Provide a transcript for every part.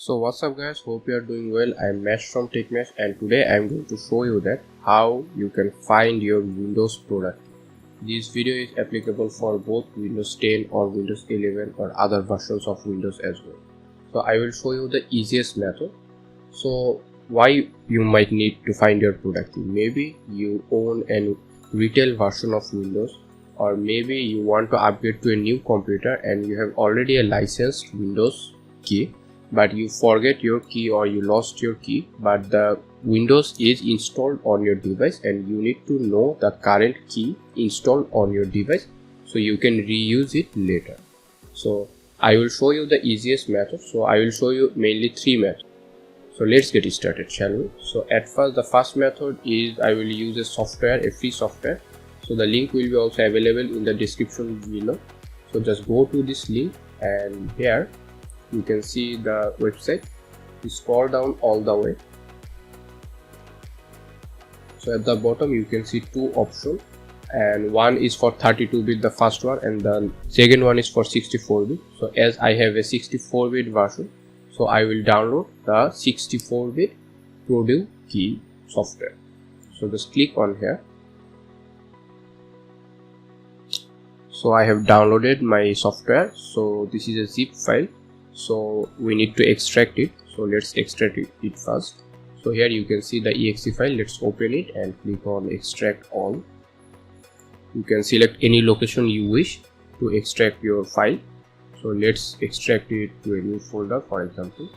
So what's up guys, hope you are doing well. I'm Mesh from techmash and today I'm going to show you that how you can find your Windows product. This video is applicable for both Windows 10 or Windows 11 or other versions of Windows as well. So I will show you the easiest method. So why you might need to find your product key. Maybe you own a retail version of Windows, or maybe you want to upgrade to a new computer and you have already a licensed Windows key, but you forget your key or you lost your key, but the Windows is installed on your device and you need to know the current key installed on your device so you can reuse it later. So I will show you the easiest method. So I will show you mainly three methods. So let's get started, shall we? So at first, the first method is I will use a software, a free software. So the link will be also available in the description below. So just go to this link and here you can see the website. You scroll down all the way. So at the bottom you can see two options, and one is for 32-bit, the first one, and the second one is for 64-bit. So as I have a 64-bit version, so I will download the 64-bit Product Key software. So just click on here. So I have downloaded my software. So this is a zip file. So we need to extract it. So let's extract it first. So here you can see the exe file. Let's open it and click on extract all. You can select any location you wish to extract your file. So let's extract it to a new folder, for example.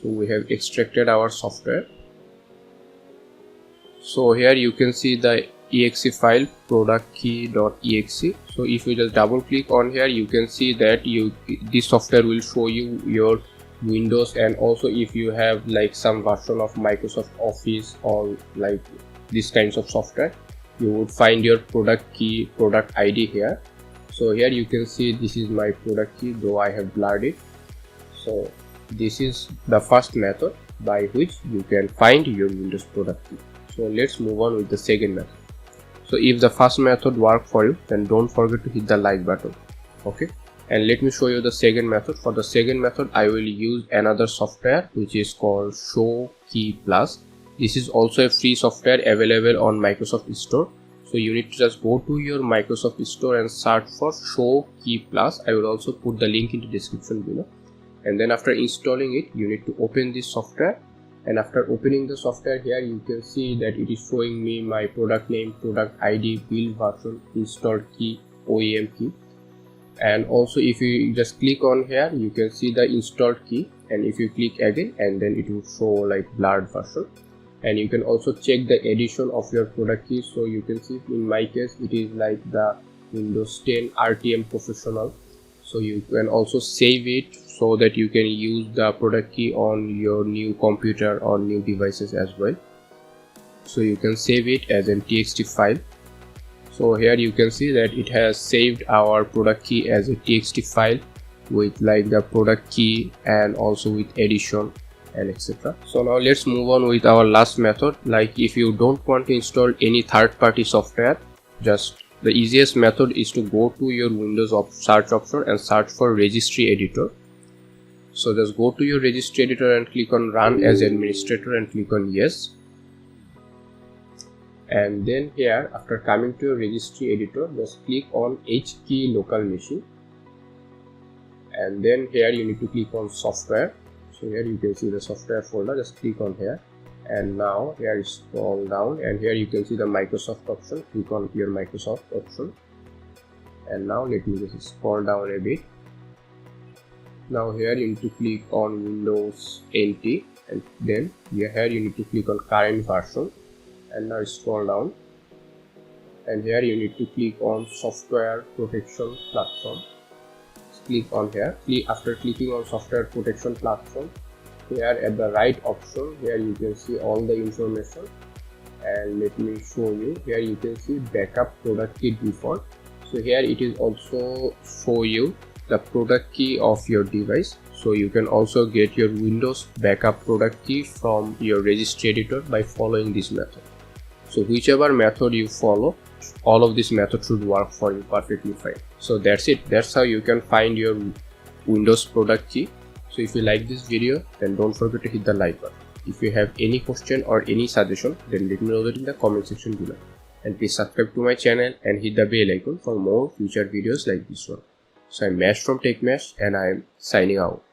So we have extracted our software. So here you can see the exe file productkey.exe. So if you just double click on here, you can see that this software will show you your Windows, and also if you have like some version of Microsoft Office or like these kinds of software, you would find your product key, product ID here. So here you can see this is my product key, though I have blurred it. So this is the first method by which you can find your Windows product key. So let's move on with the second method. So if the first method worked for you, then don't forget to hit the like button. Okay, and let me show you the second method. For the second method, I will use another software which is called 𝐒𝐂𝐃+. This is also a free software available on Microsoft Store. So you need to just go to your Microsoft Store and search for 𝐒𝐃+. I will also put the link in the description below. And then after installing it, you need to open this software. And after opening the software, here you can see that it is showing me my product name, product ID, build version, installed key, OEM key. And also if you just click on here, you can see the installed key, and if you click again, and then it will show like blurred version. And you can also check the edition of your product key. So you can see in my case it is like the Windows 10 RTM Professional. So you can also save it so that you can use the product key on your new computer or new devices as well. So you can save it as a txt file. So here you can see that it has saved our product key as a txt file with like the product key and also with edition and etc. So now let's move on with our last method. Like if you don't want to install any third-party software, just the easiest method is to go to your Windows search option and search for Registry Editor. So just go to your Registry Editor and click on Run as Administrator and click on Yes. And then here, after coming to your Registry Editor, just click on ℎkey local machine. And then here you need to click on Software. So here you can see the software folder. Just click on here. And now here scroll down, and here you can see the Microsoft option. Click on your Microsoft option. And now let me just scroll down a bit. Now here you need to click on Windows NT, and then here you need to click on current version. And now scroll down, and here you need to click on Software Protection Platform. Just click on here. After clicking on Software Protection Platform, here at the right option, here you can see all the information, and let me show you. Here you can see backup product key default. So here it is also show you the product key of your device. So you can also get your Windows backup product key from your Registry Editor by following this method. So whichever method you follow all of this method should work for you perfectly fine. So that's it. That's how you can find your Windows product key. So if you like this video, then don't forget to hit the like button. If you have any question or any suggestion, then let me know that in the comment section below. And please subscribe to my channel and hit the bell icon for more future videos like this one. So I'm Mash from techmash and I am signing out.